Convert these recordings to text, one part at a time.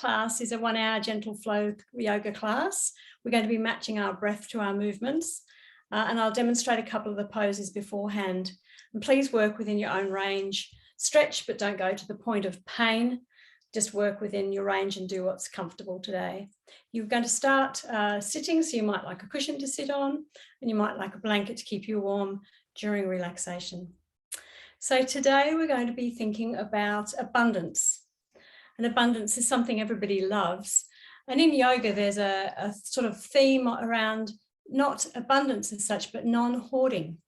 class is a 1 hour gentle flow yoga class. We're going to be matching our breath to our movements, and I'll demonstrate a couple of the poses beforehand. And please work within your own range. Stretch, but don't go to the point of pain. Just work within your range and do what's comfortable today. You're going to start sitting, so you might like a cushion to sit on, and you might like a blanket to keep you warm during relaxation. So today we're going to be thinking about abundance. And abundance is something everybody loves. And in yoga, there's a sort of theme around not abundance as such, but non-hoarding.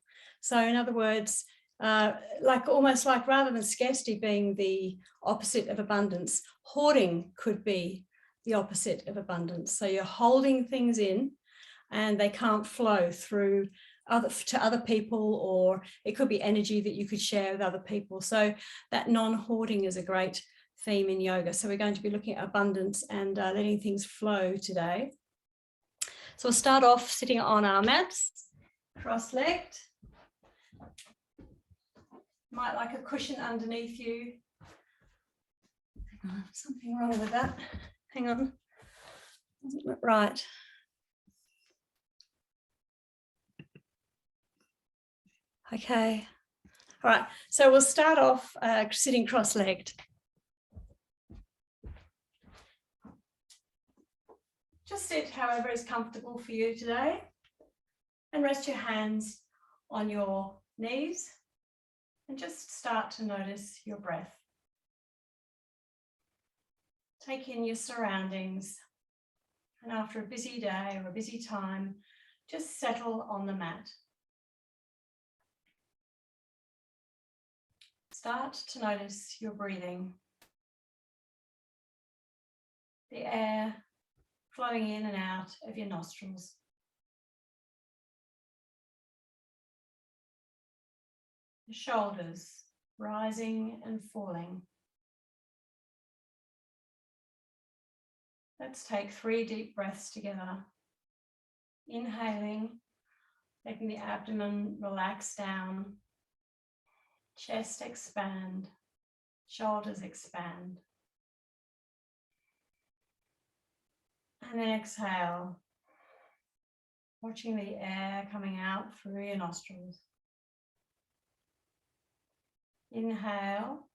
So in other words, almost like rather than scarcity being the opposite of abundance, hoarding could be the opposite of abundance. So you're holding things in and they can't flow through to other people, or it could be energy that you could share with other people. So that non-hoarding is a great theme in yoga. So we're going to be looking at abundance and letting things flow today. So we'll start off sitting on our mats, cross-legged. Might like a cushion underneath you. Hang on, something wrong with that. Hang on. Right. Okay. All right. So we'll start off sitting cross-legged. Just sit however is comfortable for you today, and rest your hands on your knees and just start to notice your breath. Take in your surroundings, and after a busy day or a busy time, just settle on the mat. Start to notice your breathing, the air flowing in and out of your nostrils. The shoulders rising and falling. Let's take 3 deep breaths together. Inhaling, letting the abdomen relax down, chest expand, shoulders expand. And then exhale, watching the air coming out through your nostrils. Inhale,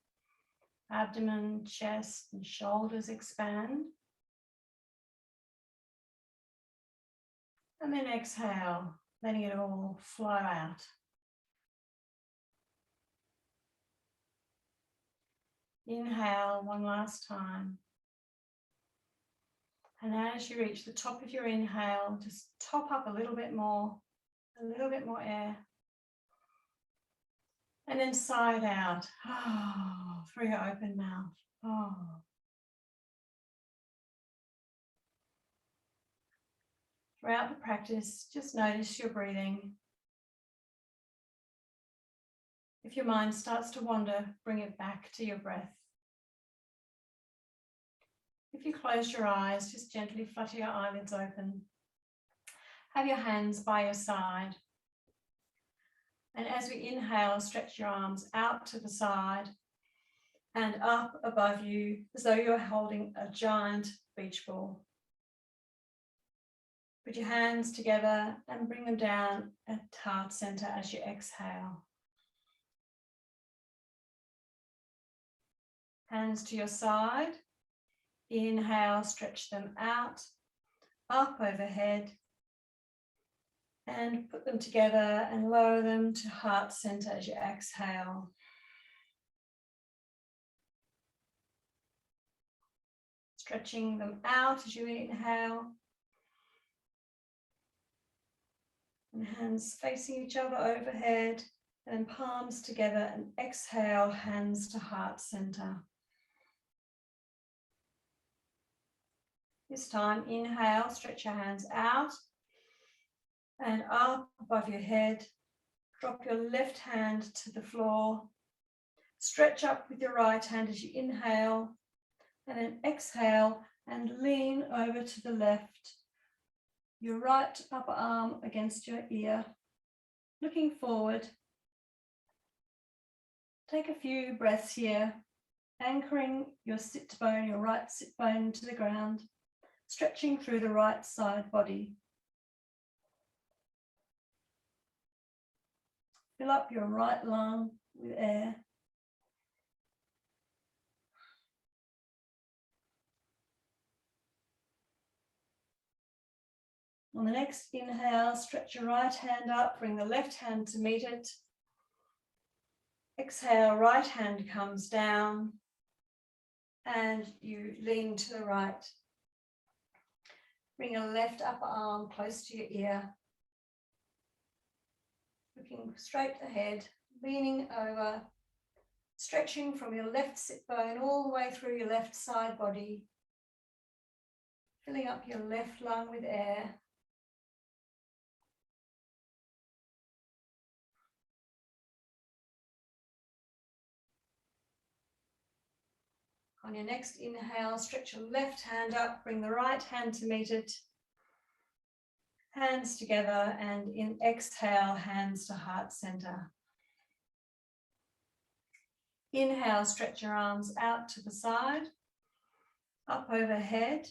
abdomen, chest, and shoulders expand. And then exhale, letting it all flow out. Inhale one last time. And as you reach the top of your inhale, just top up a little bit more air. And then sigh it out through your open mouth. Throughout the practice, just notice your breathing. If your mind starts to wander, bring it back to your breath. If you close your eyes, just gently flutter your eyelids open. Have your hands by your side. And as we inhale, stretch your arms out to the side and up above you as though you're holding a giant beach ball. Put your hands together and bring them down at heart center as you exhale. Hands to your side. Inhale, stretch them out, up overhead, and put them together and lower them to heart center as you exhale. Stretching them out as you inhale. And hands facing each other overhead, and palms together, and exhale, hands to heart center. This time, inhale, stretch your hands out and up above your head. Drop your left hand to the floor. Stretch up with your right hand as you inhale, and then exhale and lean over to the left. Your right upper arm against your ear, looking forward. Take a few breaths here anchoring your sit bone, your right sit bone to the ground, stretching through the right side body. Fill up your right lung with air. On the next inhale, stretch your right hand up, bring the left hand to meet it. Exhale, right hand comes down and you lean to the right. Bring a left upper arm close to your ear. Looking straight ahead, leaning over, stretching from your left sit bone all the way through your left side body. Filling up your left lung with air. On your next inhale, stretch your left hand up, bring the right hand to meet it. Hands together, and in exhale, hands to heart center. Inhale, stretch your arms out to the side, up overhead.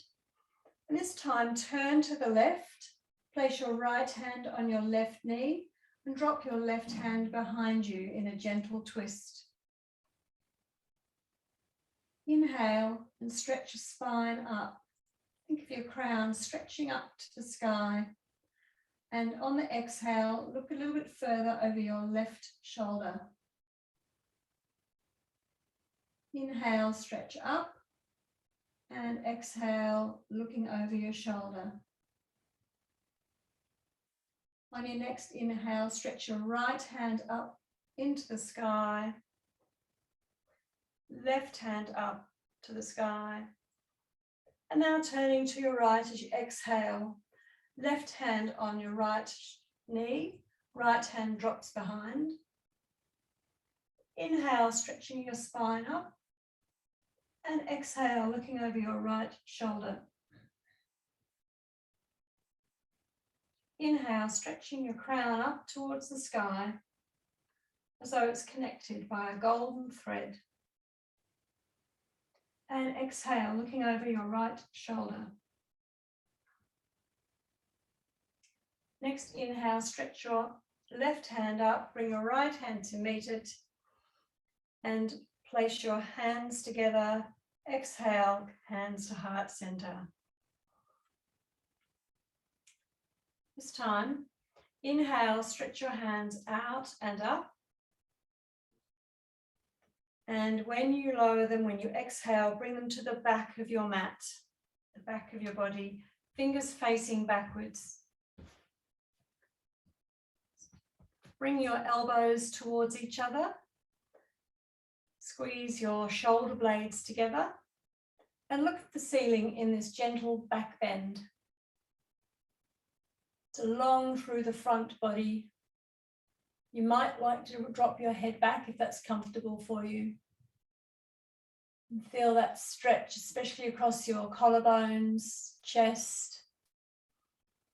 And this time, turn to the left, place your right hand on your left knee, and drop your left hand behind you in a gentle twist. Inhale and stretch your spine up. Think of your crown stretching up to the sky. And on the exhale, look a little bit further over your left shoulder. Inhale, stretch up. And exhale, looking over your shoulder. On your next inhale, stretch your right hand up into the sky. Left hand up to the sky. And now turning to your right as you exhale. Left hand on your right knee, right hand drops behind. Inhale, stretching your spine up. And exhale, looking over your right shoulder. Inhale, stretching your crown up towards the sky, as though it's connected by a golden thread. And exhale, looking over your right shoulder. Next inhale, stretch your left hand up, bring your right hand to meet it, and place your hands together. Exhale, hands to heart center. This time, inhale, stretch your hands out and up. And when you lower them, when you exhale, bring them to the back of your mat, the back of your body, fingers facing backwards. Bring your elbows towards each other. Squeeze your shoulder blades together and look at the ceiling in this gentle back bend. It's long through the front body. You might like to drop your head back if that's comfortable for you. And feel that stretch, especially across your collarbones, chest,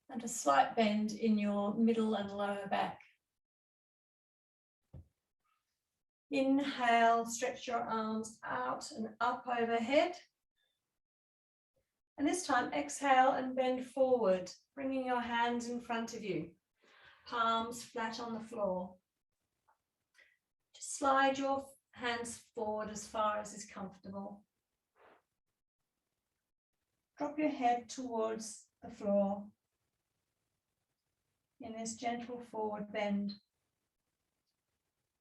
and a slight bend in your middle and lower back. Inhale, stretch your arms out and up overhead. And this time, exhale and bend forward, bringing your hands in front of you, palms flat on the floor. Just slide your hands forward as far as is comfortable. Drop your head towards the floor in this gentle forward bend.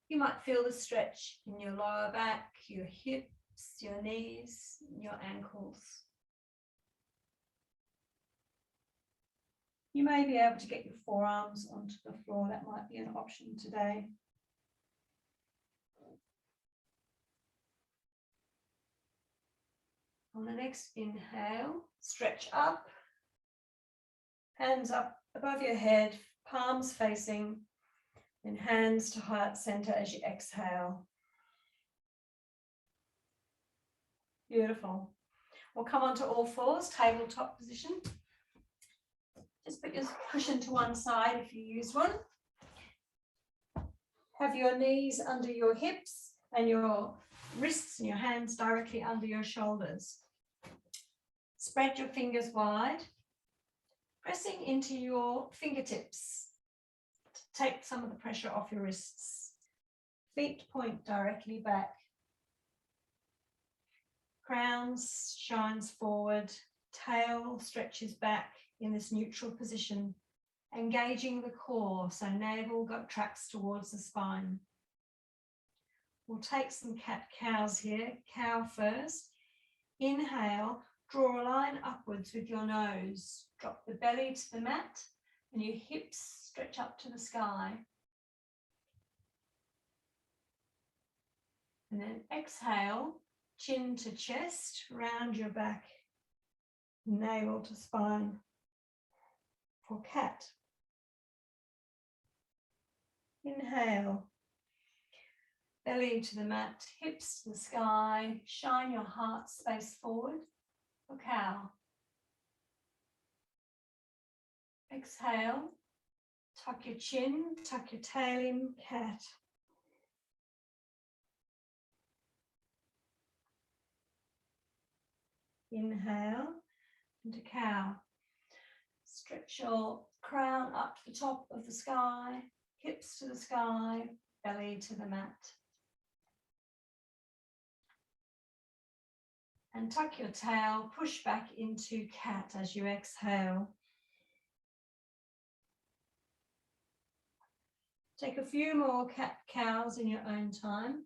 You might feel the stretch in your lower back, your hips, your knees, your ankles. You may be able to get your forearms onto the floor. That might be an option today. On the next inhale, stretch up, hands up above your head, palms facing, then hands to heart center as you exhale. Beautiful. We'll come onto all fours, tabletop position. Just put your cushion to one side if you use one. Have your knees under your hips and your wrists and your hands directly under your shoulders. Spread your fingers wide, pressing into your fingertips to take some of the pressure off your wrists. Feet point directly back. Crown shines forward, tail stretches back in this neutral position, engaging the core so navel tracks towards the spine. We'll take some cat-cows here. Cow first. Inhale, draw a line upwards with your nose. Drop the belly to the mat and your hips stretch up to the sky. And then exhale, chin to chest, round your back, navel to spine for cat. Inhale, belly to the mat, hips to the sky, shine your heart space forward for cow. Exhale, tuck your chin, tuck your tail in, cat. Inhale into cow. Stretch your crown up to the top of the sky, hips to the sky, belly to the mat. And tuck your tail, push back into cat as you exhale. Take a few more cat-cows in your own time.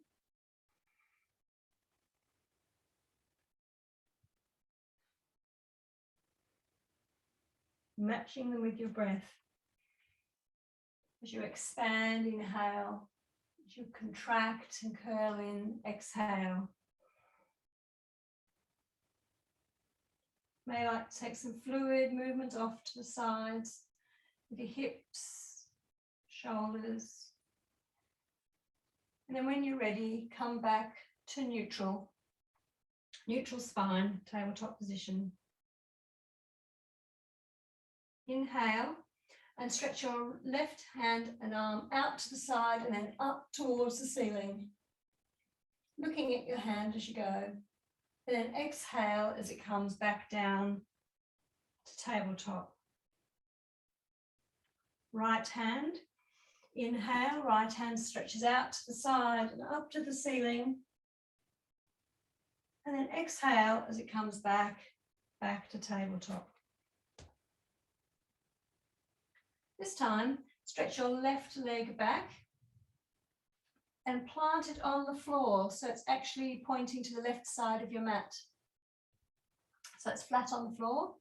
Matching them with your breath. As you expand, inhale. As you contract and curl in, exhale. May like to take some fluid movement off to the sides with your hips, shoulders. And then when you're ready, come back to neutral. Neutral spine, tabletop position. Inhale and stretch your left hand and arm out to the side and then up towards the ceiling. Looking at your hand as you go. And then exhale as it comes back down to tabletop. Right hand. Inhale, right hand stretches out to the side and up to the ceiling. And then exhale as it comes back to tabletop. This time, stretch your left leg back and plant it on the floor so it's actually pointing to the left side of your mat. So it's flat on the floor.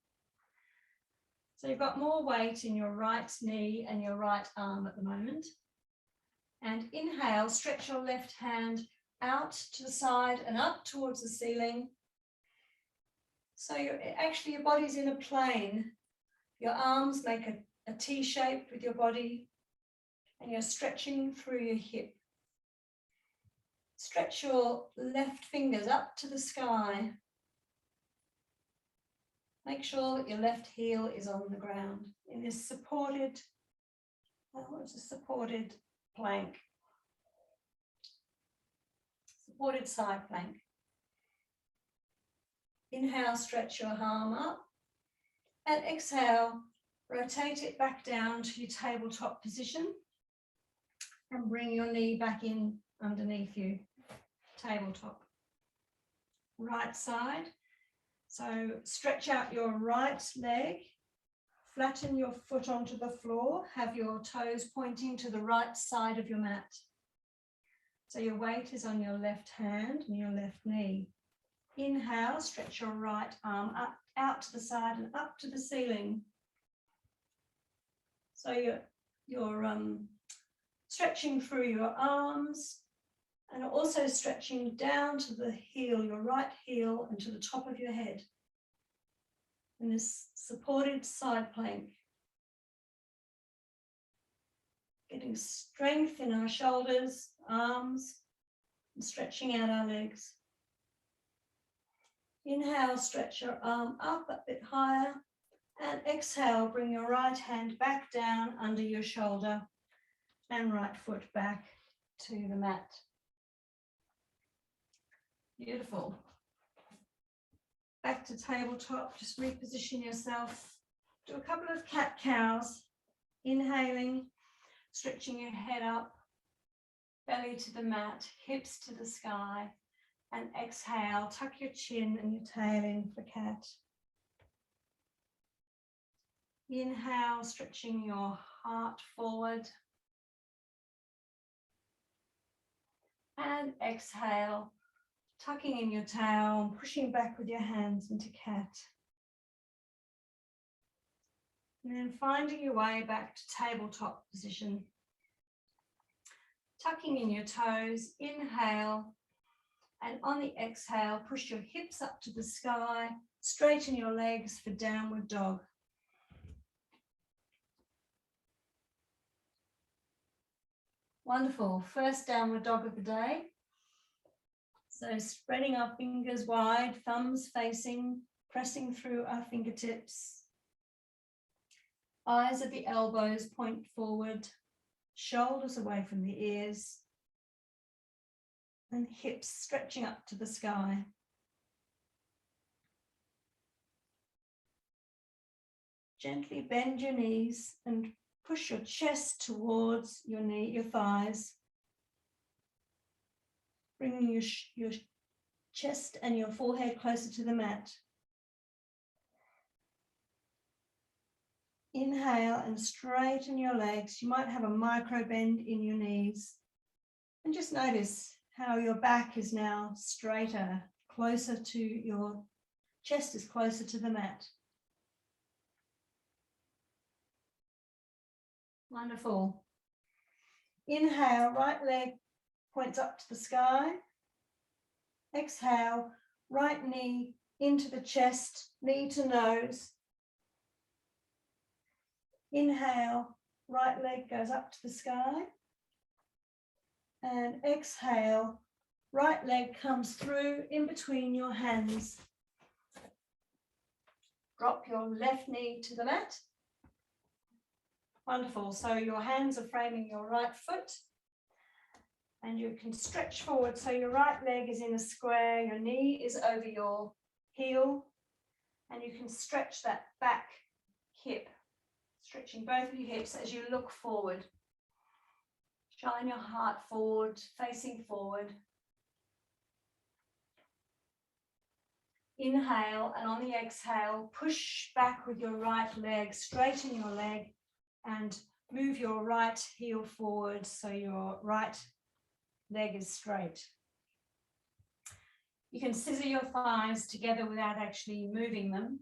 So you've got more weight in your right knee and your right arm at the moment. And inhale, stretch your left hand out to the side and up towards the ceiling. So your body's in a plane. Your arms make a T shape with your body and you're stretching through your hip. Stretch your left fingers up to the sky. Make sure that your left heel is on the ground in this supported plank. Supported side plank. Inhale, stretch your arm up. And exhale, rotate it back down to your tabletop position. And bring your knee back in underneath you. Tabletop. Right side. So stretch out your right leg. Flatten your foot onto the floor. Have your toes pointing to the right side of your mat. So your weight is on your left hand and your left knee. Inhale, stretch your right arm up, out to the side and up to the ceiling. So you're stretching through your arms and also stretching down to the heel, your right heel, and to the top of your head. In this supported side plank. Getting strength in our shoulders, arms, and stretching out our legs. Inhale, stretch your arm up a bit higher. And exhale, bring your right hand back down under your shoulder and right foot back to the mat. Beautiful. Back to tabletop, just reposition yourself. Do a couple of cat-cows, inhaling, stretching your head up, belly to the mat, hips to the sky, and exhale, tuck your chin and your tail in for cat. Inhale, stretching your heart forward. And exhale, tucking in your tail, pushing back with your hands into cat. And then finding your way back to tabletop position. Tucking in your toes, inhale, and on the exhale, push your hips up to the sky, straighten your legs for downward dog. Wonderful, first downward dog of the day. So spreading our fingers wide, thumbs facing, pressing through our fingertips. Eyes at the elbows point forward, shoulders away from the ears, and hips stretching up to the sky. Gently bend your knees and push your chest towards your thighs. Bringing your chest and your forehead closer to the mat. Inhale and straighten your legs. You might have a micro bend in your knees. And just notice how your back is now straighter, closer to your chest is closer to the mat. Wonderful. Inhale, right leg points up to the sky. Exhale, right knee into the chest, knee to nose. Inhale, right leg goes up to the sky. And exhale, right leg comes through in between your hands. Drop your left knee to the mat. Wonderful. So your hands are framing your right foot. And you can stretch forward. So your right leg is in a square, your knee is over your heel. And you can stretch that back hip, stretching both of your hips as you look forward. Shine your heart forward, facing forward. Inhale, and on the exhale, push back with your right leg, straighten your leg, and move your right heel forward so your right leg is straight. You can scissor your thighs together without actually moving them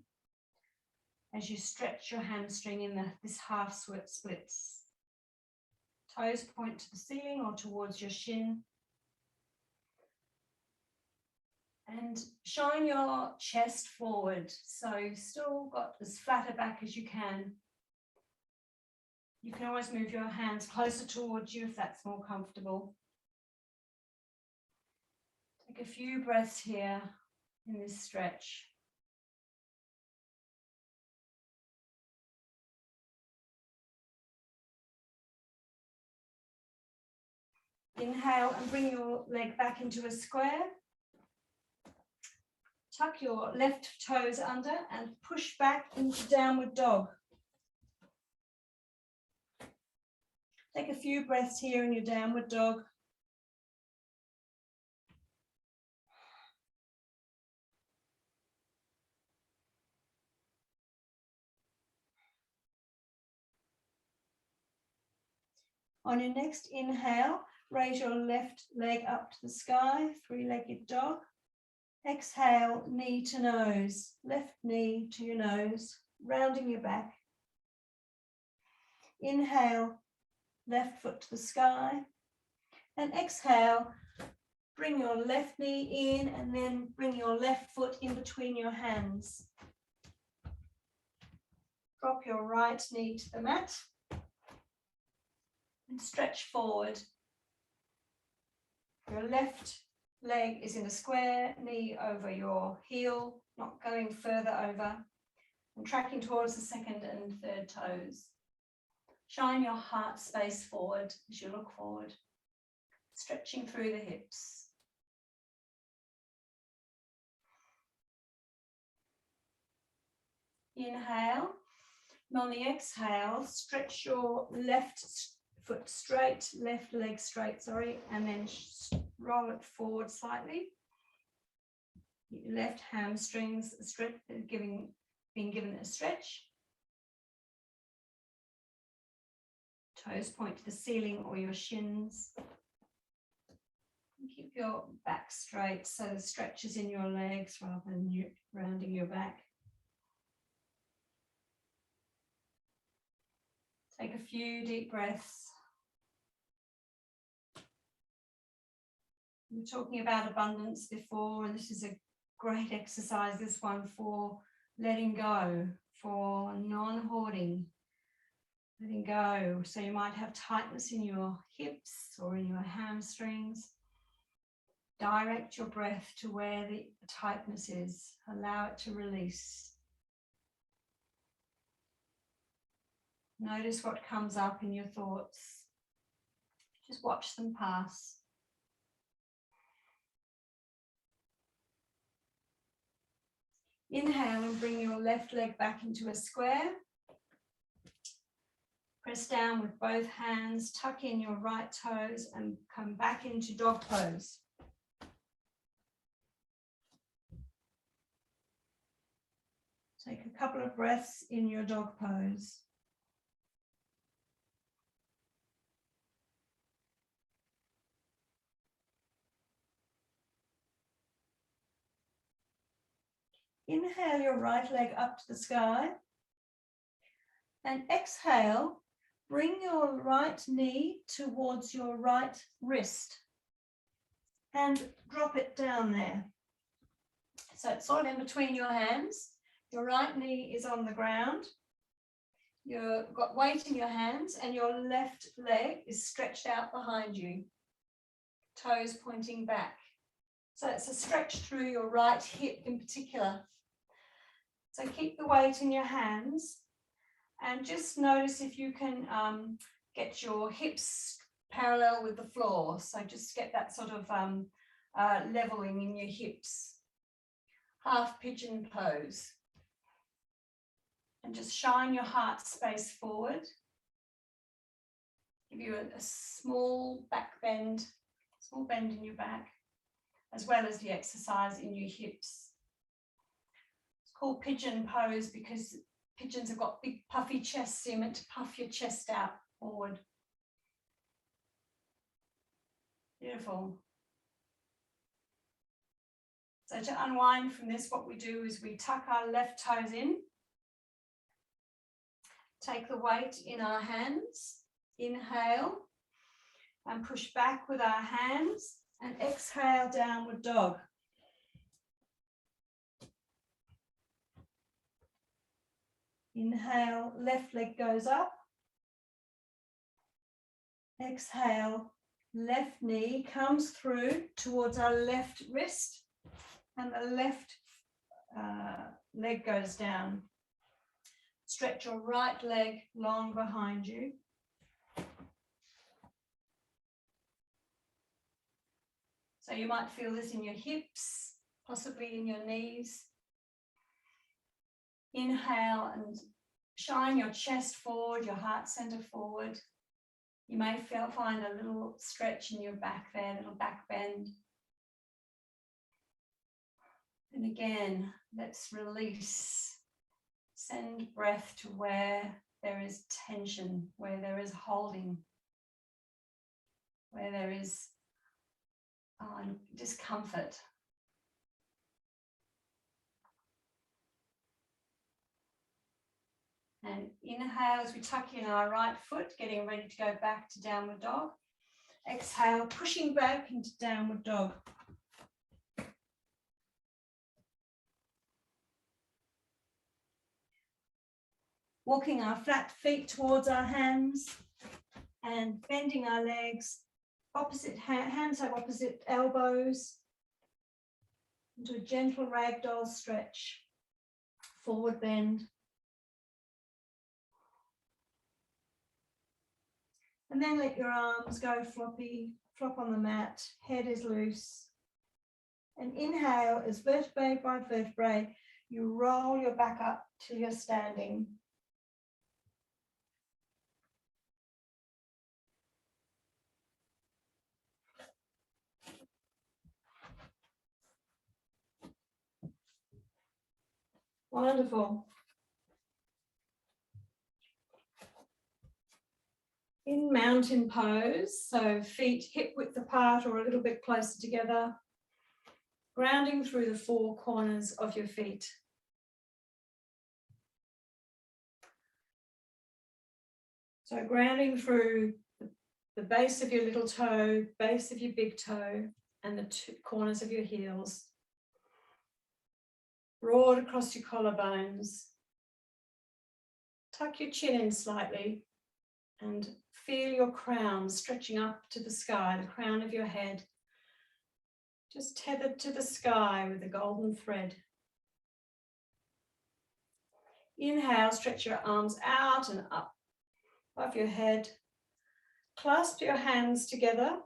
as you stretch your hamstring in this half splits. Toes point to the ceiling or towards your shin. And shine your chest forward. So you've still got as flat a back as you can. You can always move your hands closer towards you if that's more comfortable. Take a few breaths here in this stretch. Inhale and bring your leg back into a square. Tuck your left toes under and push back into downward dog. Take a few breaths here in your downward dog. On your next inhale, raise your left leg up to the sky, three-legged dog. Exhale, knee to nose, left knee to your nose, rounding your back. Inhale, left foot to the sky. And exhale, bring your left knee in and then bring your left foot in between your hands. Drop your right knee to the mat. And stretch forward. Your left leg is in a square, knee over your heel, not going further over, and tracking towards the second and third toes. Shine your heart space forward as you look forward, stretching through the hips. Inhale. And on the exhale, stretch your left foot straight, left leg straight, sorry, and then roll it forward slightly. Your left hamstrings being given a stretch. Toes point to the ceiling or your shins. Keep your back straight so the stretch is in your legs rather than you rounding your back. Take a few deep breaths. We were talking about abundance before, and this is a great exercise, this one, for letting go, for non-hoarding, letting go. So you might have tightness in your hips or in your hamstrings. Direct your breath to where the tightness is. Allow it to release. Notice what comes up in your thoughts. Just watch them pass. Inhale and bring your left leg back into a square. Press down with both hands, tuck in your right toes and come back into dog pose. Take a couple of breaths in your dog pose. Inhale your right leg up to the sky and exhale, bring your right knee towards your right wrist and drop it down there. So it's sort of in between your hands. Your right knee is on the ground. You've got weight in your hands and your left leg is stretched out behind you, toes pointing back. So it's a stretch through your right hip in particular. So keep the weight in your hands and just notice if you can get your hips parallel with the floor. So just get that sort of leveling in your hips. Half pigeon pose. And just shine your heart space forward. Give you a small back bend, small bend in your back, as well as the exercise in your hips. It's called pigeon pose because pigeons have got big puffy chests, so you're meant to puff your chest out forward. Beautiful. So to unwind from this, what we do is we tuck our left toes in. Take the weight in our hands, inhale, and push back with our hands, and exhale, downward dog. Inhale, left leg goes up. Exhale, left knee comes through towards our left wrist, and the left leg goes down. Stretch your right leg long behind you. So you might feel this in your hips, possibly in your knees. Inhale and shine your chest forward, your heart center forward. You may find a little stretch in your back there, a little back bend. And again, let's release. Send breath to where there is tension, where there is holding, where there is discomfort. And inhale as we tuck in our right foot, getting ready to go back to downward dog. Exhale, pushing back into downward dog. Walking our flat feet towards our hands and bending our legs, opposite hands have opposite elbows, into a gentle ragdoll stretch, forward bend. And then let your arms go floppy, flop on the mat, head is loose. And inhale as vertebrae by vertebrae, you roll your back up till you're standing. Wonderful. In mountain pose, so feet hip width apart or a little bit closer together, grounding through the four corners of your feet. So grounding through the base of your little toe, base of your big toe, and the two corners of your heels. Broad across your collarbones. Tuck your chin in slightly and feel your crown stretching up to the sky, the crown of your head. Just tethered to the sky with a golden thread. Inhale, stretch your arms out and up above your head. Clasp your hands together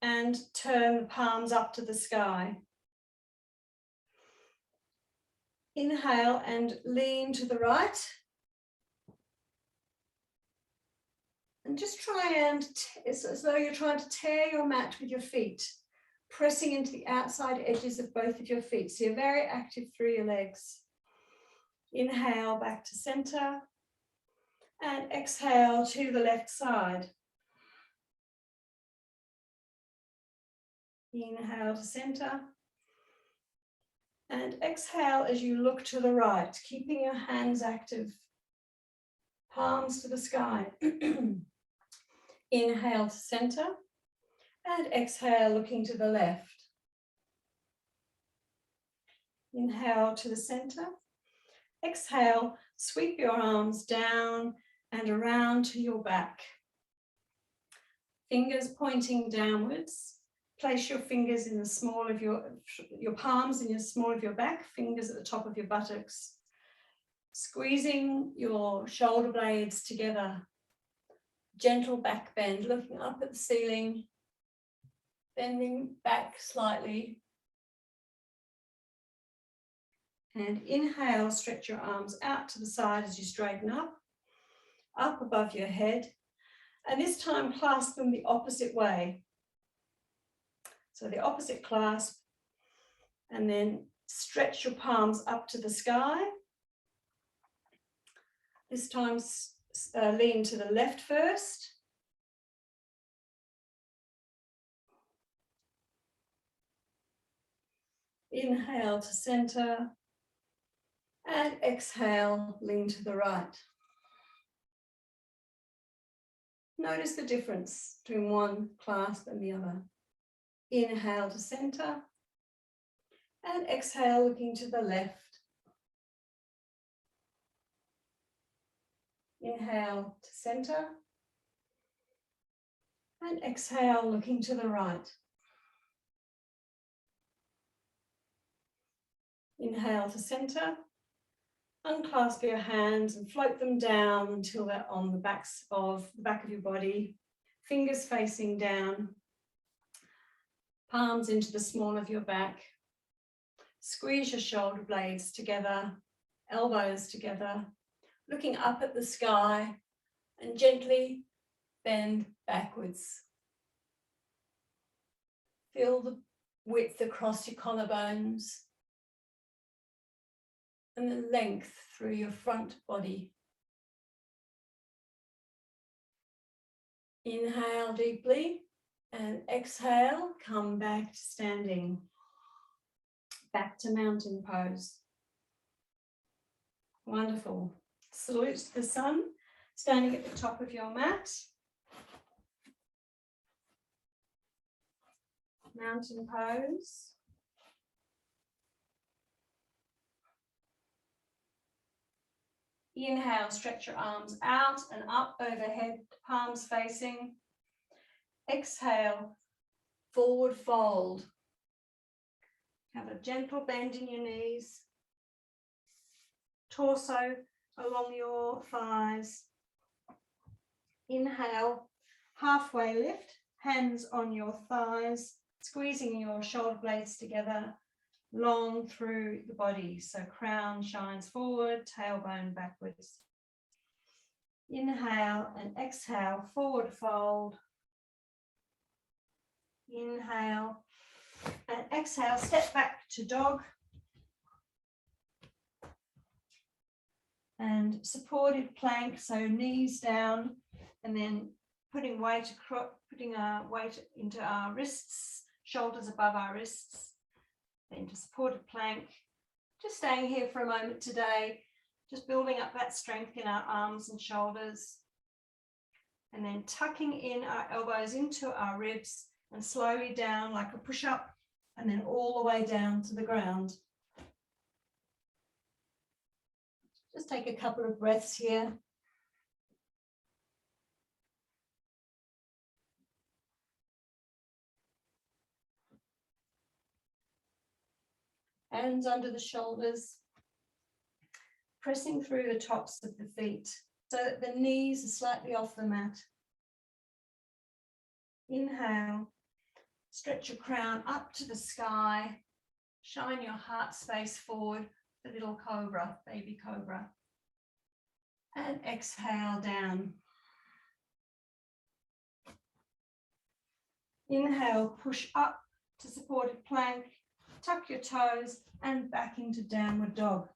and turn the palms up to the sky. Inhale and lean to the right. And just try and, it's as though you're trying to tear your mat with your feet, pressing into the outside edges of both of your feet. So you're very active through your legs. Inhale back to center and exhale to the left side. Inhale to center and exhale as you look to the right, keeping your hands active, palms to the sky. Inhale to center and exhale looking to the left. Inhale to the center. Exhale, sweep your arms down and around to your back. Fingers pointing downwards. Place your fingers in the small of your palms in the small of your back, fingers at the top of your buttocks. Squeezing your shoulder blades together. Gentle back bend, looking up at the ceiling, bending back slightly. And inhale, stretch your arms out to the side as you straighten up above your head. And this time clasp them the opposite way. So the opposite clasp, and then stretch your palms up to the sky. This time lean to the left first. Inhale to center. And exhale, lean to the right. Notice the difference between one clasp and the other. Inhale to center. And exhale, looking to the left. Inhale to center. And exhale, looking to the right. Inhale to center. Unclasp your hands and float them down until they're on the back of your body. Fingers facing down. Palms into the small of your back. Squeeze your shoulder blades together, elbows together, looking up at the sky and gently bend backwards. Feel the width across your collarbones and the length through your front body. Inhale deeply and exhale, come back to standing. Back to mountain pose. Wonderful. Salute to the sun, standing at the top of your mat. Mountain pose. Inhale, stretch your arms out and up overhead, palms facing. Exhale, forward fold. Have a gentle bend in your knees. Torso along your thighs. Inhale, halfway lift, hands on your thighs, squeezing your shoulder blades together. long through the body. So crown shines forward, tailbone backwards. Inhale and exhale, forward fold. Inhale and exhale, step back to dog. And supported plank, so knees down, and then putting weight into our wrists, shoulders above our wrists, then to supported plank. Just staying here for a moment today, just building up that strength in our arms and shoulders, and then tucking in our elbows into our ribs and slowly down like a push-up, and then all the way down to the ground. Just take a couple of breaths here. Hands under the shoulders, pressing through the tops of the feet so that the knees are slightly off the mat. Inhale, stretch your crown up to the sky, shine your heart space forward, the little cobra, baby cobra. And exhale down. Inhale, push up to supported plank, tuck your toes and back into downward dog.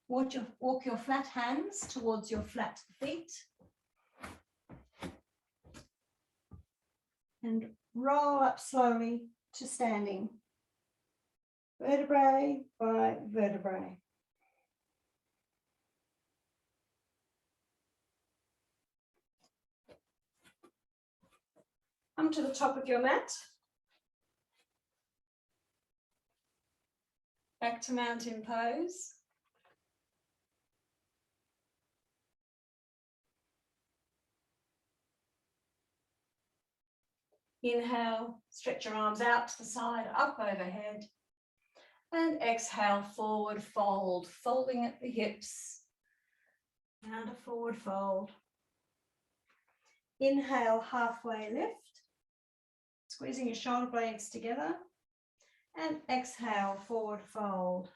Walk your flat hands towards your flat feet. And roll up slowly to standing, vertebrae by vertebrae. Come to the top of your mat. Back to mountain pose. Inhale, stretch your arms out to the side, up overhead. And exhale, forward fold, folding at the hips. And a forward fold. Inhale, halfway lift, squeezing your shoulder blades together. And exhale, forward fold.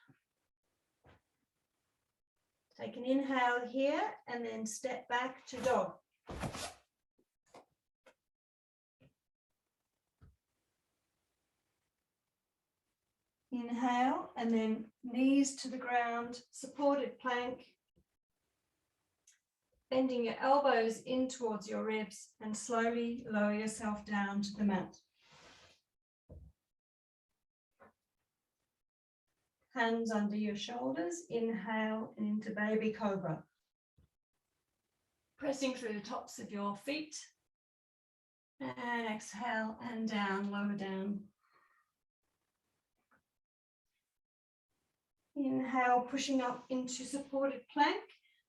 Take an inhale here and then step back to dog. Inhale and then knees to the ground, supported plank. Bending your elbows in towards your ribs and slowly lower yourself down to the mat. Hands under your shoulders, inhale and into baby cobra. Pressing through the tops of your feet. And exhale and down, lower down. Inhale, pushing up into supported plank.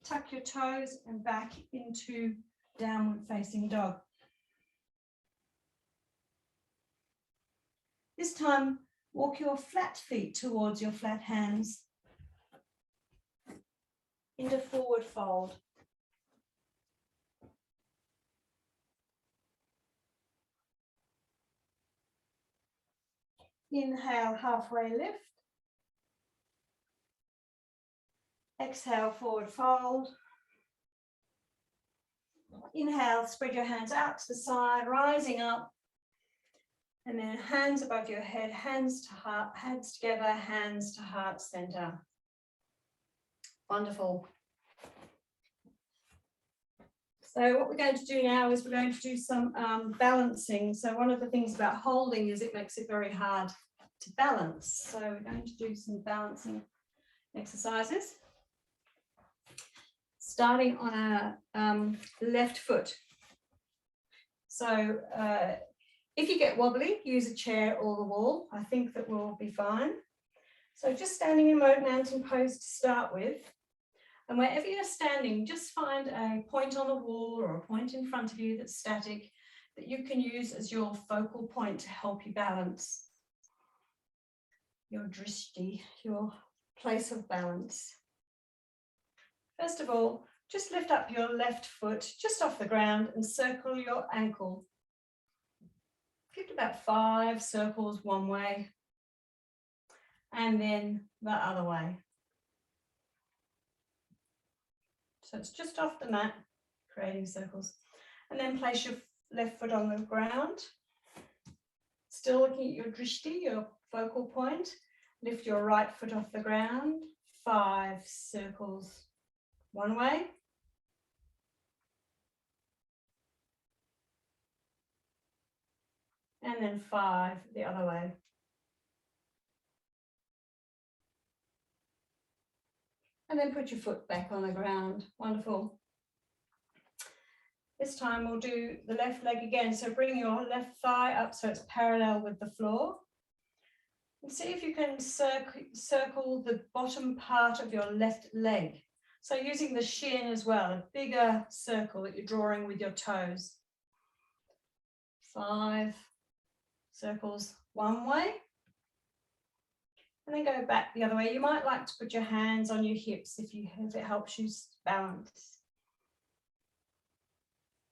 Tuck your toes and back into downward facing dog. This time, walk your flat feet towards your flat hands. Into forward fold. Inhale, halfway lift. Exhale, forward fold. Inhale, spread your hands out to the side, rising up. And then hands above your head, hands to heart, hands together, hands to heart center. Wonderful. So what we're going to do now is we're going to do some balancing. So one of the things about holding is it makes it very hard to balance. So we're going to do some balancing exercises. Starting on our left foot. So if you get wobbly, use a chair or the wall. I think that will be fine. So just standing in mountain pose to start with. And wherever you're standing, just find a point on the wall or a point in front of you that's static that you can use as your focal point to help you balance. Your drishti, your place of balance. First of all, just lift up your left foot just off the ground and circle your ankle. Give it about 5 circles one way and then the other way. So it's just off the mat, creating circles. And then place your left foot on the ground. Still looking at your drishti, your focal point. Lift your right foot off the ground. 5 circles one way. And then 5 the other way. And then put your foot back on the ground. Wonderful. This time we'll do the left leg again. So bring your left thigh up so it's parallel with the floor. And see if you can circle the bottom part of your left leg. So using the shin as well, a bigger circle that you're drawing with your toes. 5 circles one way. And then go back the other way. You might like to put your hands on your hips if it helps you balance.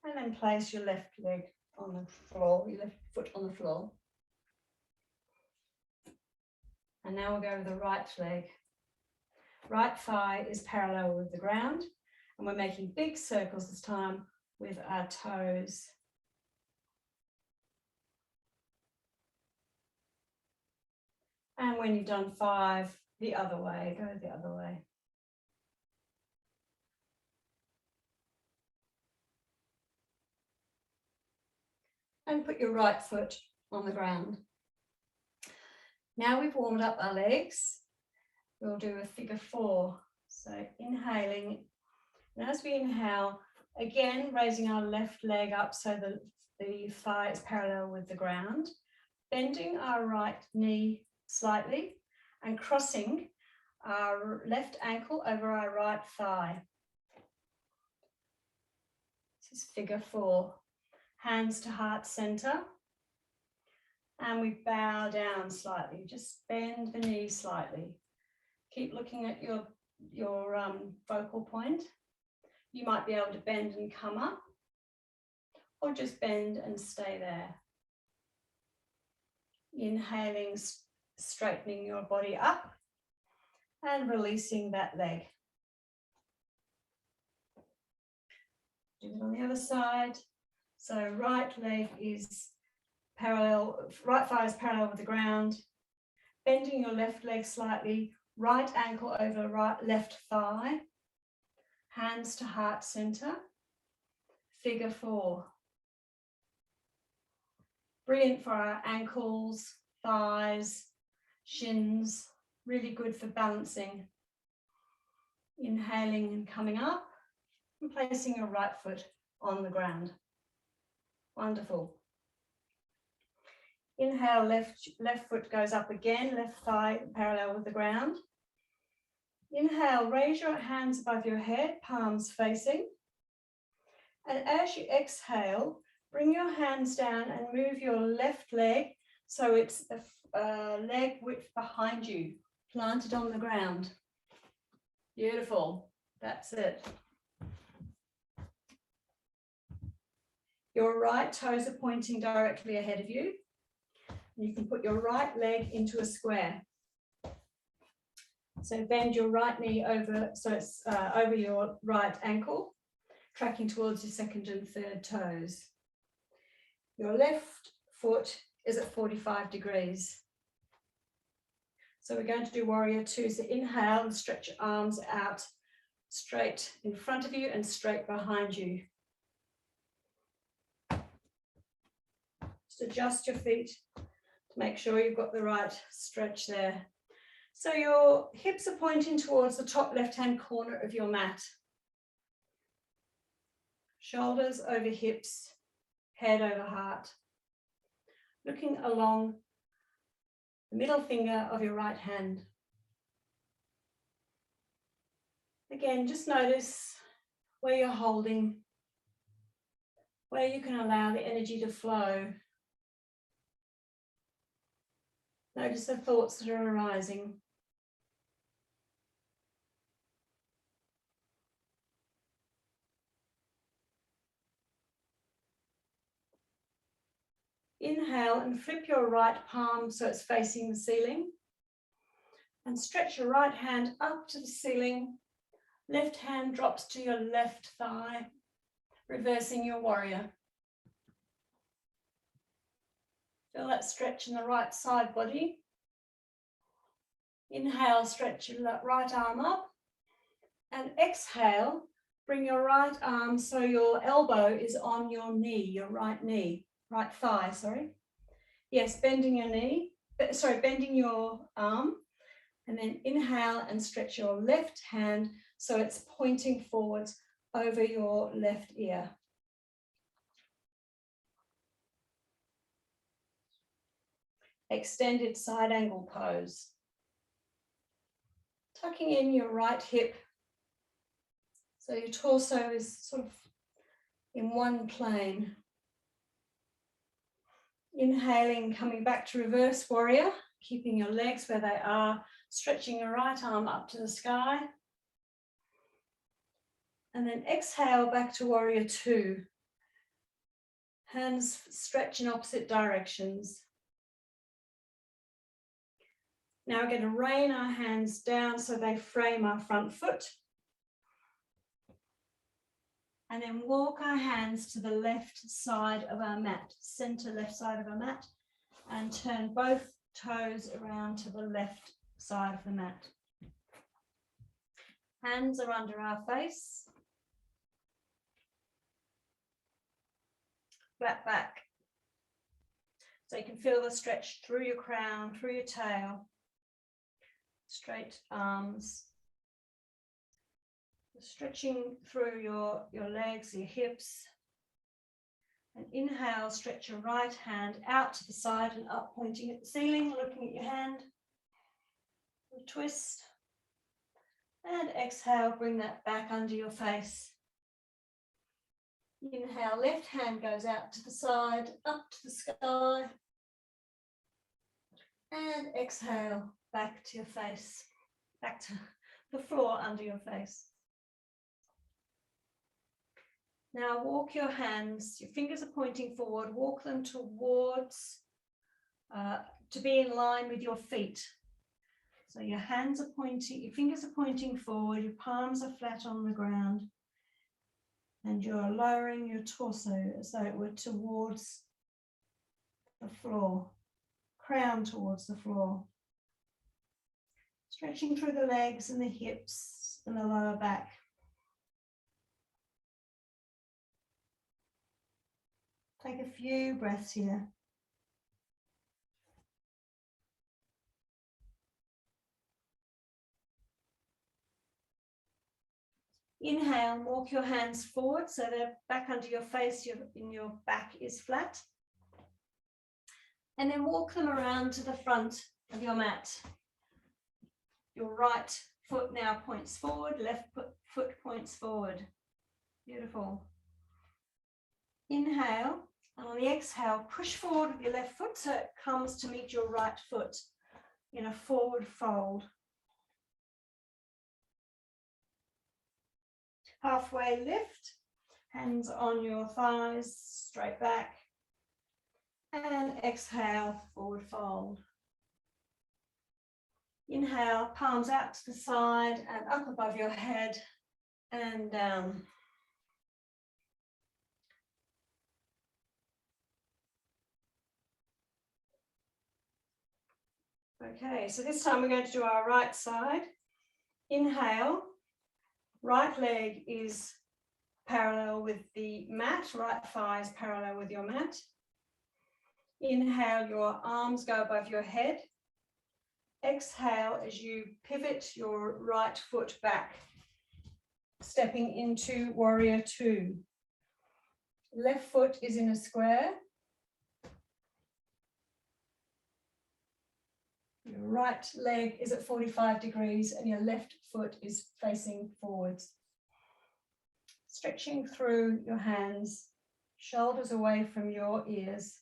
And then place your left leg on the floor, your left foot on the floor. And now we'll go to the right leg. Right thigh is parallel with the ground. And we're making big circles this time with our toes. And when you've done 5, the other way, go the other way. And put your right foot on the ground. Now we've warmed up our legs, we'll do a figure 4. So inhaling, and as we inhale, again raising our left leg up so that the thigh is parallel with the ground, bending our right knee slightly and crossing our left ankle over our right thigh. This is figure 4. Hands to heart center. And we bow down slightly, just bend the knee slightly. Keep looking at your focal point. You might be able to bend and come up, or just bend and stay there. Inhaling, straightening your body up and releasing that leg. Do it on the other side. So right leg is parallel, right thigh is parallel with the ground. Bending your left leg slightly, right ankle over left thigh. Hands to heart center. Figure 4. Brilliant for our ankles, thighs, shins. Really good for balancing. Inhaling and coming up and placing your right foot on the ground. Wonderful. Inhale, left foot goes up again, left thigh parallel with the ground. Inhale, raise your hands above your head, palms facing. And as you exhale, bring your hands down and move your left leg so it's a leg width behind you, planted on the ground. Beautiful. That's it. Your right toes are pointing directly ahead of you. You can put your right leg into a square. So bend your right knee over, so it's over your right ankle, tracking towards your second and third toes. Your left foot is at 45 degrees. So we're going to do warrior 2. So inhale and stretch your arms out straight in front of you and straight behind you. Just adjust your feet to make sure you've got the right stretch there. So your hips are pointing towards the top left-hand corner of your mat. Shoulders over hips, head over heart. Looking along the middle finger of your right hand. Again, just notice where you're holding, where you can allow the energy to flow. Notice the thoughts that are arising. Inhale and flip your right palm so it's facing the ceiling. And stretch your right hand up to the ceiling. Left hand drops to your left thigh, reversing your warrior. Feel that stretch in the right side body. Inhale, stretch your right arm up. And exhale, bring your right arm so your elbow is on your knee, your right knee, right thigh, sorry. Yes, bending your knee, bending your arm. And then inhale and stretch your left hand so it's pointing forwards over your left ear. Extended side angle pose. Tucking in your right hip so your torso is sort of in one plane. Inhaling, coming back to reverse warrior, keeping your legs where they are, stretching your right arm up to the sky. And then exhale back to warrior two. Hands stretch in opposite directions. Now we're going to rain our hands down so they frame our front foot. And then walk our hands to the left side of our mat, center left side of our mat, and turn both toes around to the left side of the mat. Hands are under our face. Flat back. So you can feel the stretch through your crown, through your tail. Straight arms. Stretching through your legs, your hips. And inhale, stretch your right hand out to the side and up, pointing at the ceiling, looking at your hand. Twist. And exhale, bring that back under your face. Inhale, left hand goes out to the side, up to the sky. And exhale, back to your face, back to the floor under your face. Now walk your hands, your fingers are pointing forward, walk them towards, to be in line with your feet. So your hands are pointing, your fingers are pointing forward, your palms are flat on the ground, and you're lowering your torso as though it were towards the floor, crown towards the floor. Stretching through the legs and the hips and the lower back. Take a few breaths here. Inhale, walk your hands forward so they're back under your face, your back is flat. And then walk them around to the front of your mat. Your right foot now points forward, left foot points forward. Beautiful. Inhale, and on the exhale, push forward with your left foot so it comes to meet your right foot in a forward fold. Halfway lift, hands on your thighs, straight back. And exhale, forward fold. Inhale, palms out to the side and up above your head and down. Okay, so this time we're going to do our right side. Inhale, right leg is parallel with the mat, right thigh is parallel with your mat. Inhale, your arms go above your head. Exhale as you pivot your right foot back, stepping into warrior two. Left foot is in a square. Your right leg is at 45 degrees and your left foot is facing forwards. Stretching through your hands, shoulders away from your ears.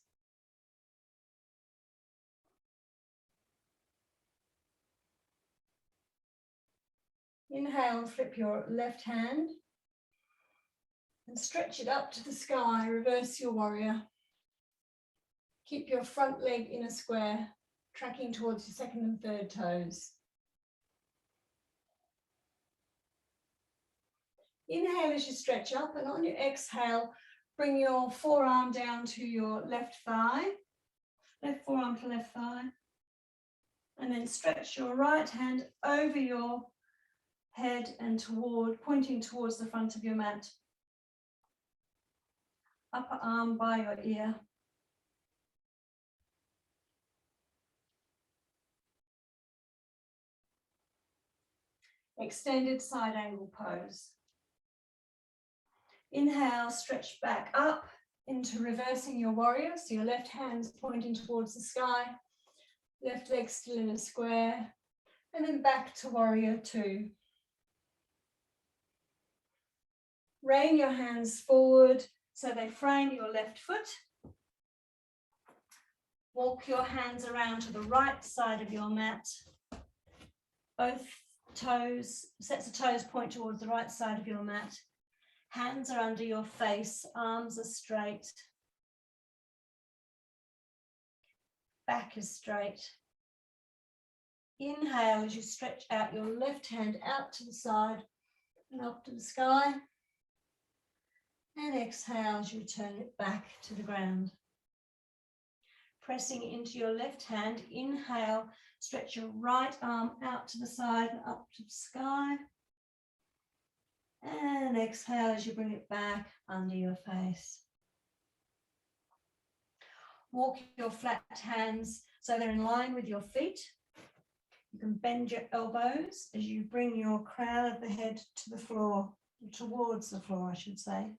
Inhale, flip your left hand and stretch it up to the sky, reverse your warrior. Keep your front leg in a square, tracking towards your second and third toes. Inhale as you stretch up, and on your exhale, bring your forearm down to your left thigh, left forearm to left thigh, and then stretch your right hand over your head and pointing towards the front of your mat. Upper arm by your ear. Extended side angle pose. Inhale, stretch back up into reversing your warrior. So your left hand's pointing towards the sky, left leg still in a square, and then back to warrior two. Rain your hands forward so they frame your left foot. Walk your hands around to the right side of your mat. Both toes, sets of toes point towards the right side of your mat. Hands are under your face, arms are straight. Back is straight. Inhale as you stretch out your left hand out to the side and up to the sky. And exhale as you turn it back to the ground. Pressing into your left hand, inhale, stretch your right arm out to the side and up to the sky. And exhale as you bring it back under your face. Walk your flat hands so they're in line with your feet. You can bend your elbows as you bring your crown of the head to the floor, towards the floor, I should say.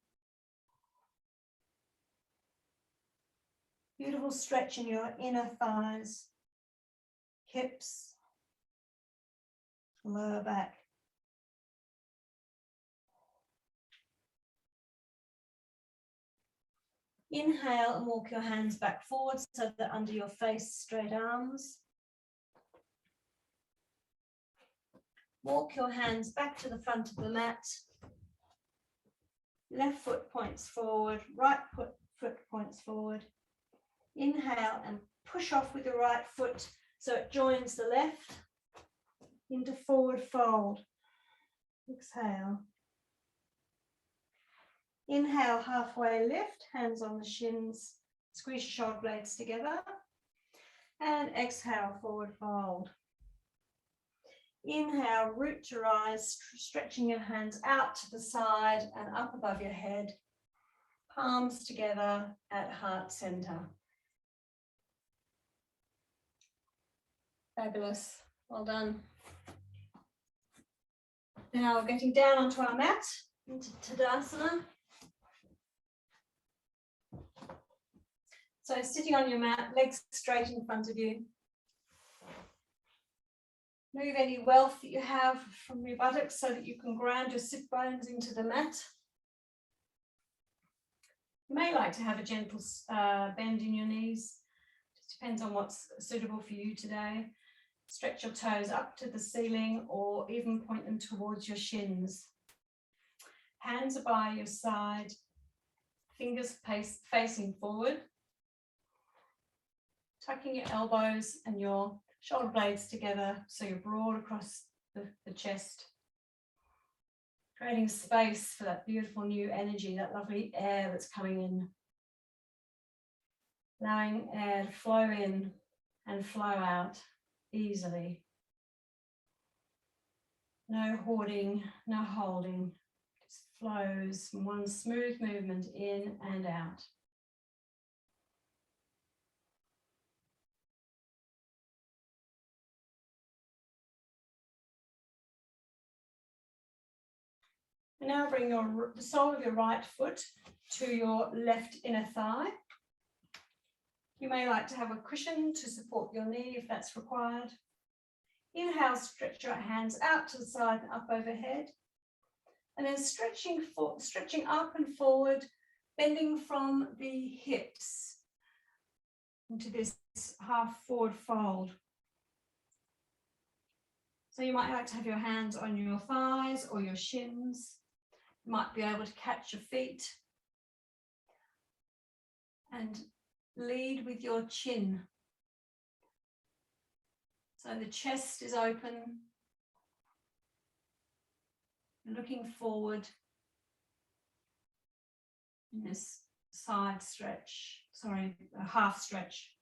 Beautiful stretch in your inner thighs, hips, lower back. Inhale and walk your hands back forward so that under your face, straight arms. Walk your hands back to the front of the mat. Left foot points forward, right foot points forward. Inhale and push off with the right foot so it joins the left into forward fold. Exhale. Inhale, halfway lift, hands on the shins, squeeze your shoulder blades together. And exhale, forward fold. Inhale, root to rise, stretching your hands out to the side and up above your head. Palms together at heart center. Fabulous. Well done. Now getting down onto our mat into Tadasana. So sitting on your mat, legs straight in front of you. Move any wealth that you have from your buttocks so that you can ground your sit bones into the mat. You may like to have a gentle bend in your knees. Just depends on what's suitable for you today. Stretch your toes up to the ceiling or even point them towards your shins. Hands are by your side, fingers facing forward. Tucking your elbows and your shoulder blades together so you're broad across the chest. Creating space for that beautiful new energy, that lovely air that's coming in. Allowing air to flow in and flow out easily. No hoarding, no holding. Just flows from one smooth movement in and out. And now bring the sole of your right foot to your left inner thigh. You may like to have a cushion to support your knee if that's required. Inhale, stretch your hands out to the side and up overhead. And then stretching up and forward, bending from the hips into this half forward fold. So you might like to have your hands on your thighs or your shins. You might be able to catch your feet and lead with your chin. So the chest is open, looking forward, in this side stretch, sorry, a half stretch.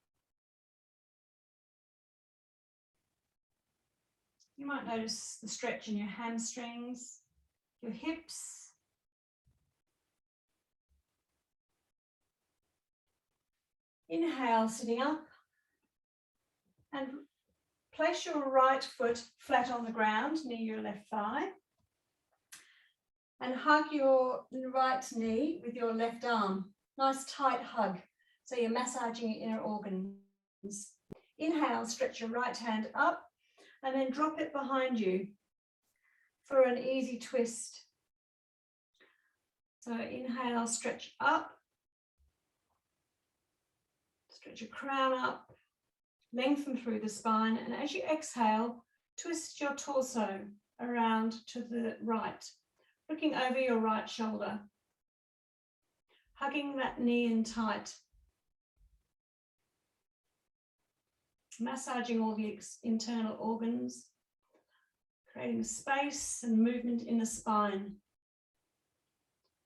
You might notice the stretch in your hamstrings, your hips. Inhale, sitting up, and place your right foot flat on the ground near your left thigh, and hug your right knee with your left arm. Nice tight hug, so you're massaging your inner organs. Inhale, stretch your right hand up, and then drop it behind you for an easy twist. So inhale, stretch up, stretch your crown up, lengthen through the spine, and as you exhale, twist your torso around to the right, looking over your right shoulder, hugging that knee in tight, massaging all the internal organs, creating space and movement in the spine.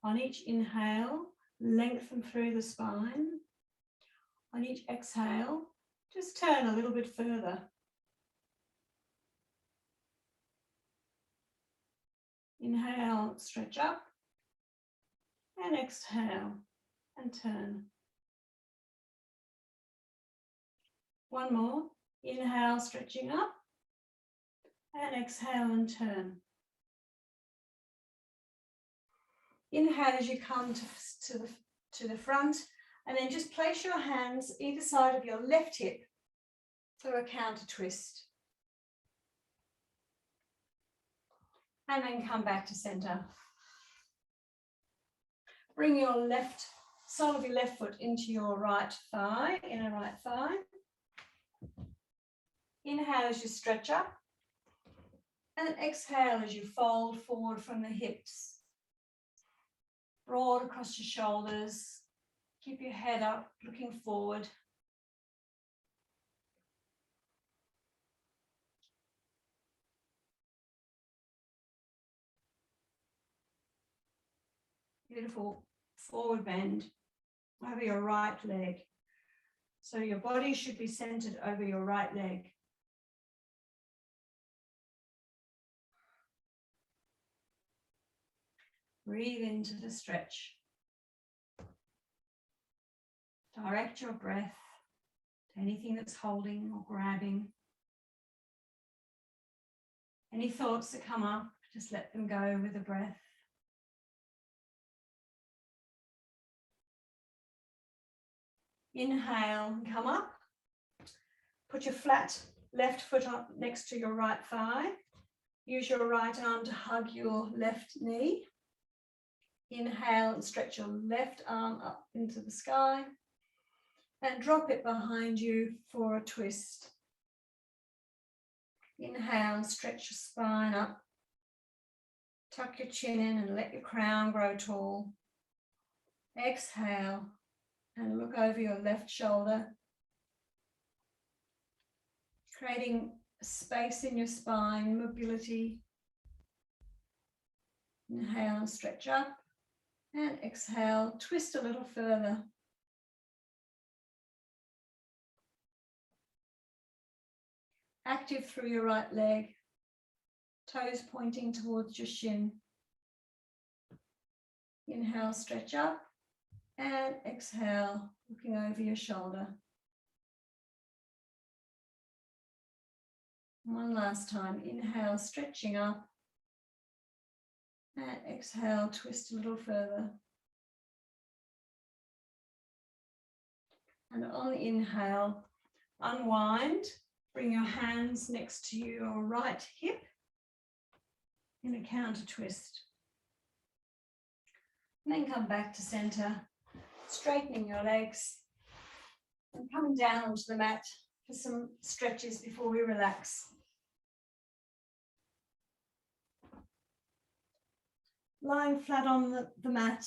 On each inhale, lengthen through the spine. On each exhale, just turn a little bit further. Inhale, stretch up, and exhale, and turn. One more. Inhale, stretching up, and exhale and turn. Inhale as you come to the front, and then just place your hands either side of your left hip for a counter twist. And then come back to center. Bring your left sole of your left foot into your right thigh, inner right thigh. Inhale as you stretch up, and exhale as you fold forward from the hips. Broad across your shoulders. Keep your head up, looking forward. Beautiful forward bend over your right leg. So your body should be centered over your right leg. Breathe into the stretch. Direct your breath to anything that's holding or grabbing. Any thoughts that come up, just let them go with the breath. Inhale and come up. Put your flat left foot up next to your right thigh. Use your right arm to hug your left knee. Inhale and stretch your left arm up into the sky. And drop it behind you for a twist. Inhale and stretch your spine up. Tuck your chin in and let your crown grow tall. Exhale and look over your left shoulder, creating space in your spine, mobility. Inhale and stretch up, and exhale, twist a little further. Active through your right leg, toes pointing towards your shin. Inhale, stretch up, and exhale, looking over your shoulder. One last time. Inhale, stretching up, and exhale, twist a little further. And on the inhale, unwind. Bring your hands next to your right hip in a counter twist. And then come back to center, straightening your legs and coming down onto the mat for some stretches before we relax. Lying flat on the mat.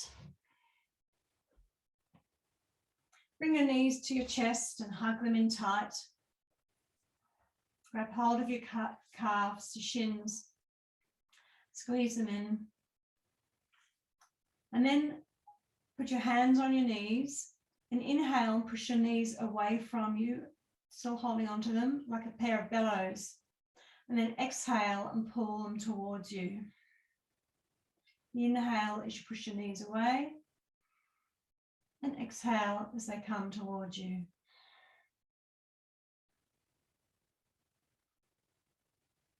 Bring your knees to your chest and hug them in tight. Grab hold of your calves, your shins. Squeeze them in. And then Put your hands on your knees and inhale and push your knees away from you, still holding onto them like a pair of bellows. And then exhale and pull them towards you. Inhale as you push your knees away, and exhale as they come towards you.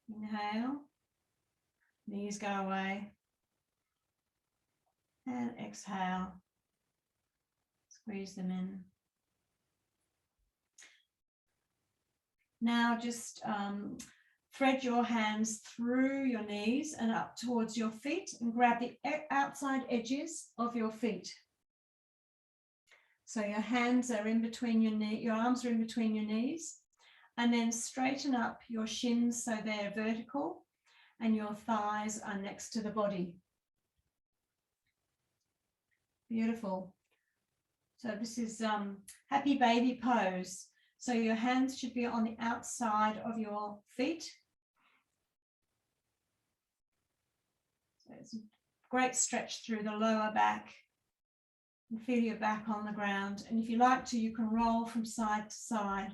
Inhale, knees go away, and exhale, squeeze them in. Now just thread your hands through your knees and up towards your feet and grab the outside edges of your feet. So your hands are in between your arms are in between your knees, and then straighten up your shins so they're vertical and your thighs are next to the body. Beautiful. So this is happy baby pose. So your hands should be on the outside of your feet. So it's a great stretch through the lower back. And feel your back on the ground. And if you like to, you can roll from side to side,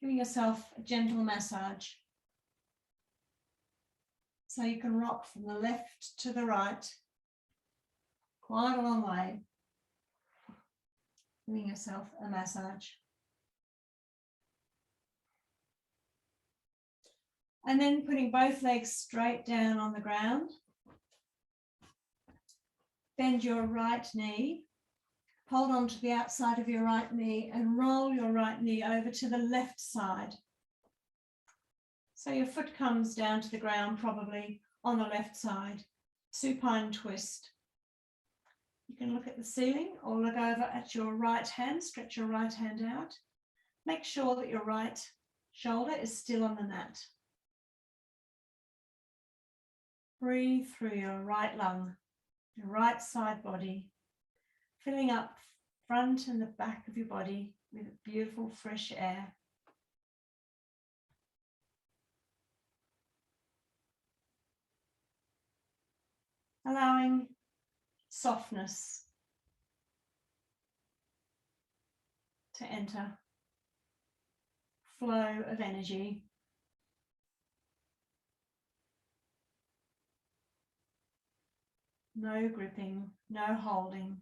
giving yourself a gentle massage. So you can rock from the left to the right, quite a long way, giving yourself a massage. And then putting both legs straight down on the ground. Bend your right knee. Hold on to the outside of your right knee and roll your right knee over to the left side. So your foot comes down to the ground, probably on the left side. Supine twist. You can look at the ceiling or look over at your right hand, stretch your right hand out. Make sure that your right shoulder is still on the mat. Breathe through your right lung, your right side body, filling up front and the back of your body with beautiful fresh air. Allowing softness to enter, flow of energy. No gripping, no holding.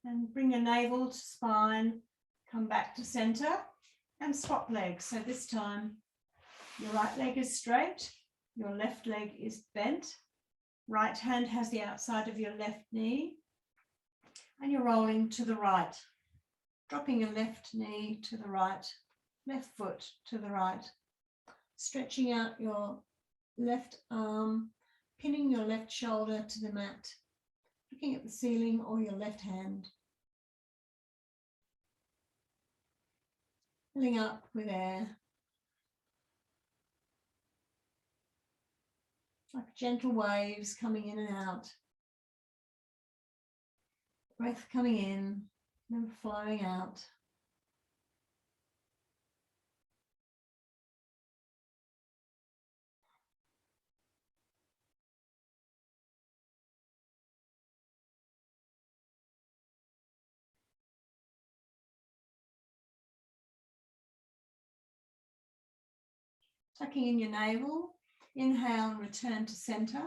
And bring your navel to spine, come back to center and swap legs. So this time your right leg is straight, your left leg is bent, right hand has the outside of your left knee, and you're rolling to the right, dropping your left knee to the right, left foot to the right, stretching out your left arm, pinning your left shoulder to the mat, looking at the ceiling or your left hand. Filling up with air. Like gentle waves coming in and out. Breath coming in and flowing out. Tucking in your navel, inhale and return to center.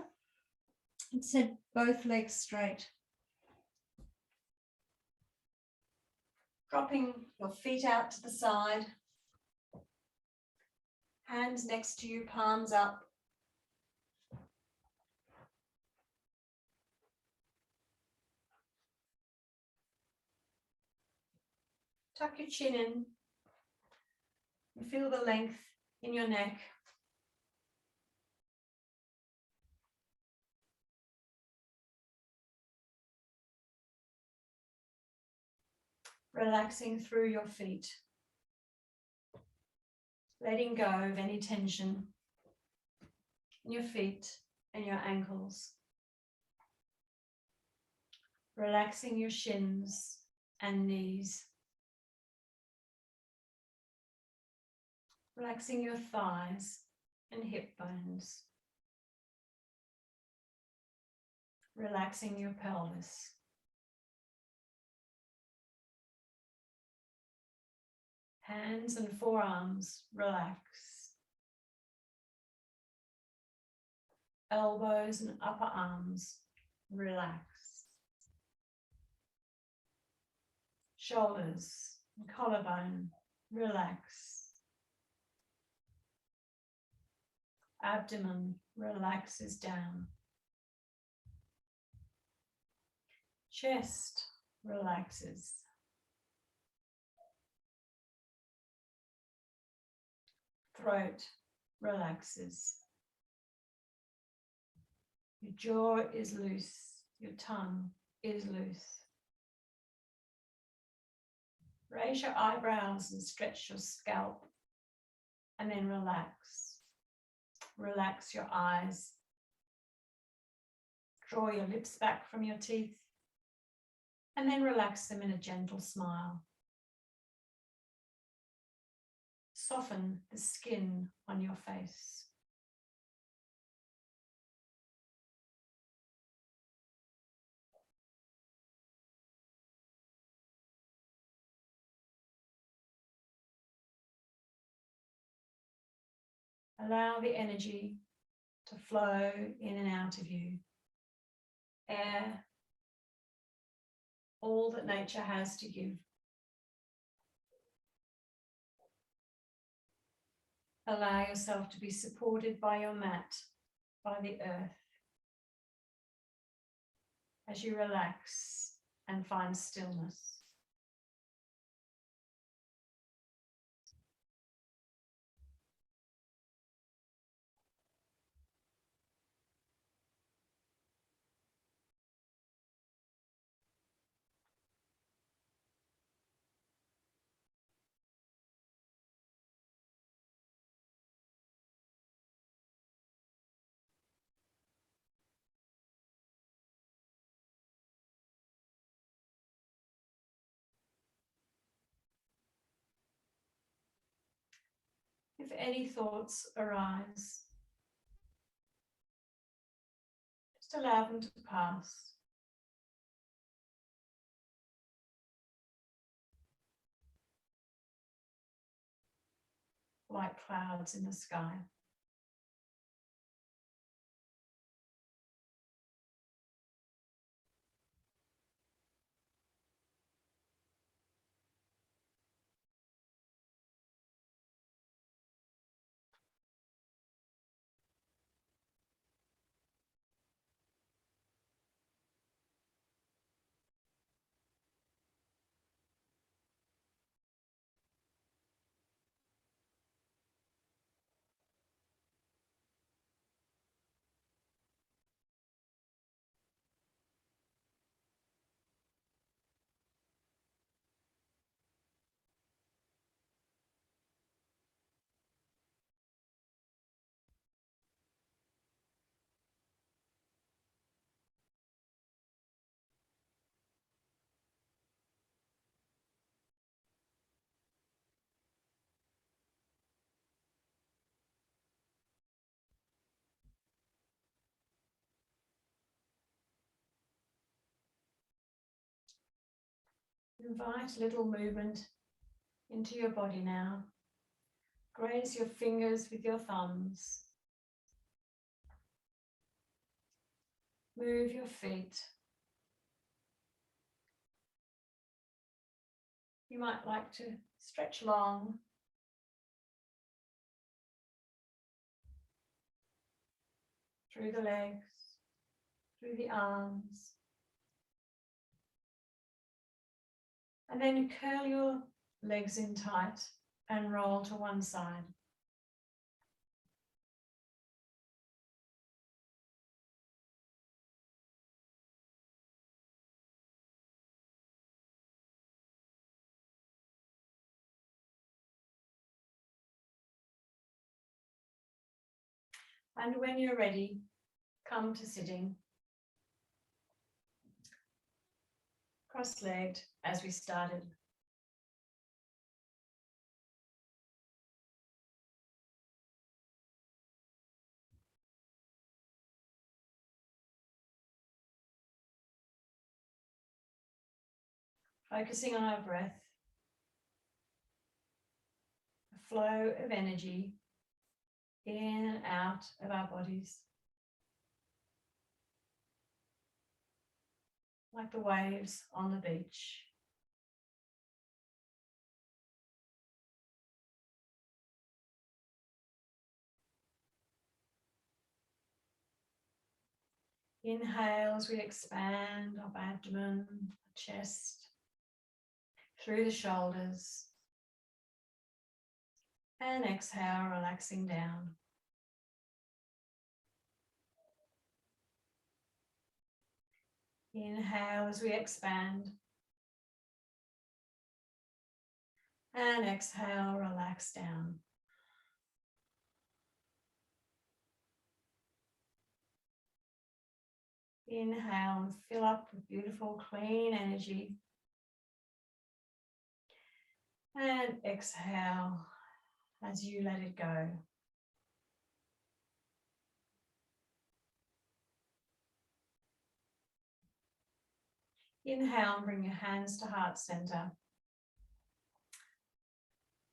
And set both legs straight. Dropping your feet out to the side. Hands next to you, palms up. Tuck your chin in. And feel the length in your neck. Relaxing through your feet. Letting go of any tension in your feet and your ankles. Relaxing your shins and knees. Relaxing your thighs and hip bones. Relaxing your pelvis. Hands and forearms relax. Elbows and upper arms relax. Shoulders and collarbone relax. Abdomen relaxes down. Chest relaxes. Throat relaxes. Your jaw is loose. Your tongue is loose. Raise your eyebrows and stretch your scalp, and then relax. Relax your eyes. Draw your lips back from your teeth, and then relax them in a gentle smile. Soften the skin on your face. Allow the energy to flow in and out of you. Air, all that nature has to give. Allow yourself to be supported by your mat, by the earth, as you relax and find stillness. If any thoughts arise, just allow them to pass. Like clouds in the sky. Invite a little movement into your body now. Graze your fingers with your thumbs. Move your feet. You might like to stretch long. Through the legs, through the arms. And then curl your legs in tight and roll to one side. And when you're ready, come to sitting. Cross-legged as we started. Focusing on our breath, the flow of energy in and out of our bodies, like the waves on the beach. Inhale as we expand our abdomen, chest, through the shoulders. And exhale, relaxing down. Inhale as we expand. And exhale, relax down. Inhale and fill up with beautiful, clean energy. And exhale as you let it go. Inhale and bring your hands to heart center.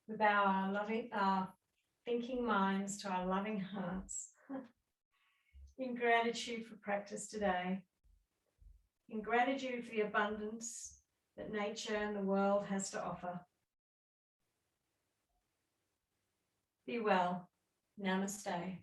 We bow our thinking minds to our loving hearts. In gratitude for practice today. In gratitude for the abundance that nature and the world has to offer. Be well. Namaste.